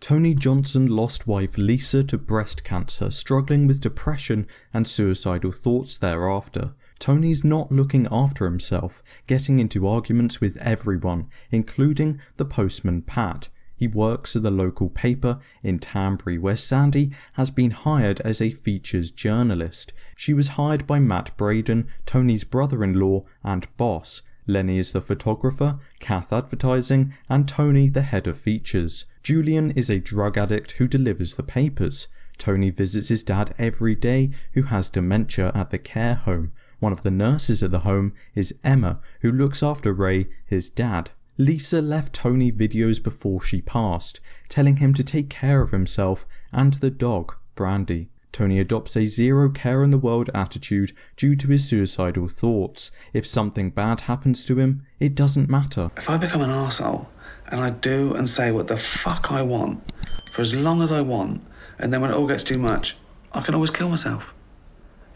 Tony Johnson lost wife Lisa to breast cancer, struggling with depression and suicidal thoughts thereafter. Tony's not looking after himself, getting into arguments with everyone, including the postman Pat. He works at the local paper in Tanbury, where Sandy has been hired as a features journalist. She was hired by Matt Braden, Tony's brother-in-law and boss. Lenny is the photographer, Kath advertising, and Tony the head of features. Julian is a drug addict who delivers the papers. Tony visits his dad every day, who has dementia, at the care home. One of the nurses at the home is Emma, who looks after Ray, his dad. Lisa left Tony videos before she passed, telling him to take care of himself and the dog, Brandy. Tony adopts a zero care in the world attitude due to his suicidal thoughts. If something bad happens to him, it doesn't matter. If I become an arsehole and I do and say what the fuck I want for as long as I want, and then when it all gets too much, I can always kill myself.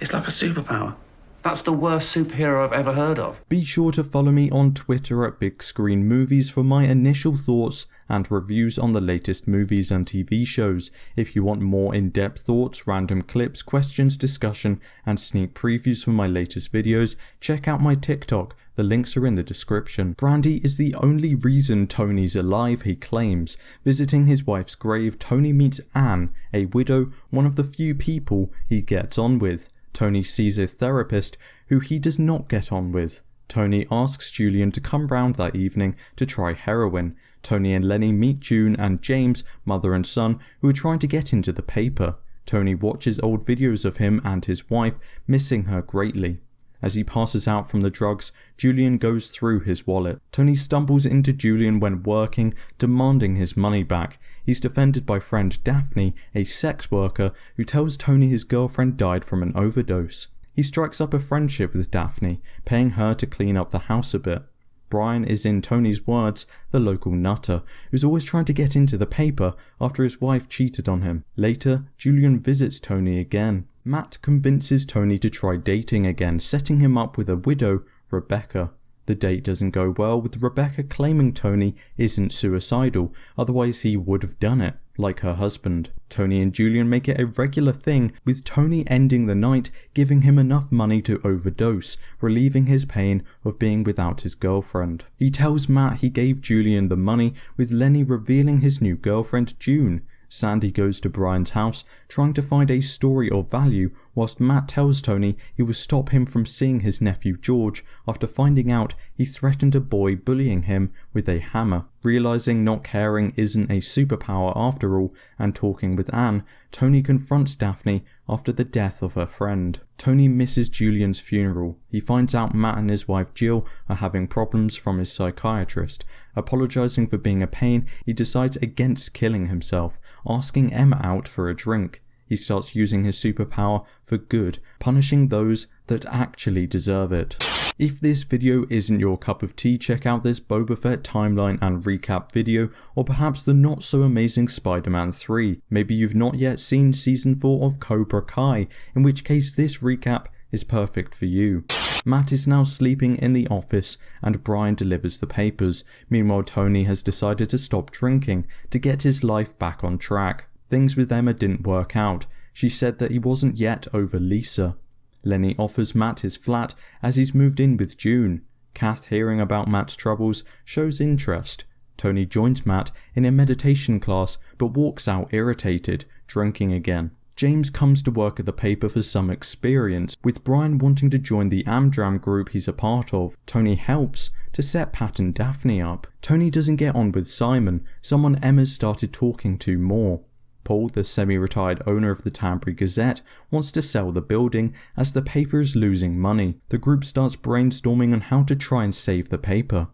It's like a superpower. That's the worst superhero I've ever heard of. Be sure to follow me on Twitter at Big Screen Movies for my initial thoughts and reviews on the latest movies and TV shows. If you want more in-depth thoughts, random clips, questions, discussion, and sneak previews for my latest videos, check out my TikTok. The links are in the description. Brandy is the only reason Tony's alive, he claims. Visiting his wife's grave, Tony meets Anne, a widow, one of the few people he gets on with. Tony sees a therapist who he does not get on with. Tony asks Julian to come round that evening to try heroin. Tony and Lenny meet June and James, mother and son, who are trying to get into the paper. Tony watches old videos of him and his wife, missing her greatly. As he passes out from the drugs, Julian goes through his wallet. Tony stumbles into Julian when working, demanding his money back. He's defended by friend Daphne, a sex worker, who tells Tony his girlfriend died from an overdose. He strikes up a friendship with Daphne, paying her to clean up the house a bit. Brian is, in Tony's words, the local nutter, who's always trying to get into the paper after his wife cheated on him. Later, Julian visits Tony again. Matt convinces Tony to try dating again, setting him up with a widow, Rebecca. The date doesn't go well, with Rebecca claiming Tony isn't suicidal, otherwise he would have done it, like her husband. Tony and Julian make it a regular thing, with Tony ending the night giving him enough money to overdose, relieving his pain of being without his girlfriend. He tells Matt he gave Julian the money, with Lenny revealing his new girlfriend, June. Sandy goes to Brian's house, trying to find a story of value, whilst Matt tells Tony he will stop him from seeing his nephew George after finding out he threatened a boy bullying him with a hammer. Realising not caring isn't a superpower after all, and talking with Anne, Tony confronts Daphne after the death of her friend. Tony misses Julian's funeral. He finds out Matt and his wife Jill are having problems from his psychiatrist. Apologising for being a pain, he decides against killing himself, asking Emma out for a drink. He starts using his superpower for good, punishing those that actually deserve it. If this video isn't your cup of tea, check out this Boba Fett timeline and recap video, or perhaps the not so amazing Spider-Man 3. Maybe you've not yet seen season 4 of Cobra Kai, in which case this recap is perfect for you. Matt is now sleeping in the office and Brian delivers the papers. Meanwhile, Tony has decided to stop drinking to get his life back on track. Things with Emma didn't work out. She said that he wasn't yet over Lisa. Lenny offers Matt his flat as he's moved in with June. Kath, hearing about Matt's troubles, shows interest. Tony joins Matt in a meditation class but walks out irritated, drinking again. James comes to work at the paper for some experience, with Brian wanting to join the Amdram group he's a part of. Tony helps to set Pat and Daphne up. Tony doesn't get on with Simon, someone Emma's started talking to more. Paul, the semi-retired owner of the Tanbury Gazette, wants to sell the building as the paper is losing money. The group starts brainstorming on how to try and save the paper.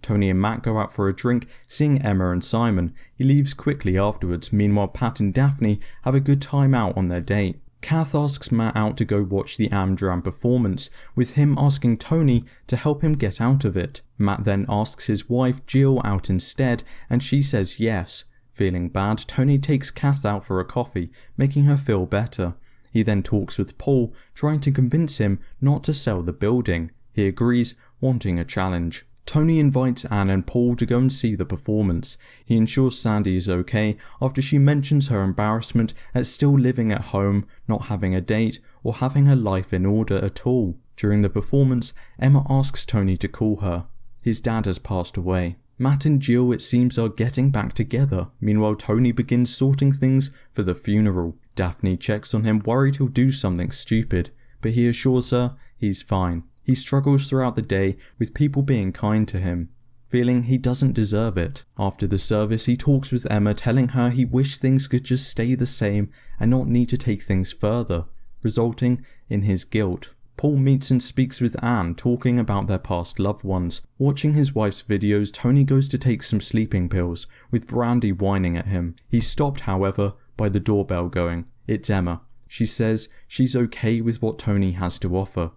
Tony and Matt go out for a drink, seeing Emma and Simon. He leaves quickly afterwards. Meanwhile, Pat and Daphne have a good time out on their date. Kath asks Matt out to go watch the Amdram performance, with him asking Tony to help him get out of it. Matt then asks his wife Jill out instead, and she says yes. Feeling bad, Tony takes Kath out for a coffee, making her feel better. He then talks with Paul, trying to convince him not to sell the building. He agrees, wanting a challenge. Tony invites Anne and Paul to go and see the performance. He ensures Sandy is okay after she mentions her embarrassment at still living at home, not having a date, or having her life in order at all. During the performance, Emma asks Tony to call her. His dad has passed away. Matt and Jill, it seems, are getting back together. Meanwhile, Tony begins sorting things for the funeral. Daphne checks on him, worried he'll do something stupid, but he assures her he's fine. He struggles throughout the day with people being kind to him, feeling he doesn't deserve it. After the service, he talks with Emma, telling her he wished things could just stay the same and not need to take things further, resulting in his guilt. Paul meets and speaks with Anne, talking about their past loved ones. Watching his wife's videos, Tony goes to take some sleeping pills, with Brandy whining at him. He's stopped, however, by the doorbell going. It's Emma. She says she's okay with what Tony has to offer.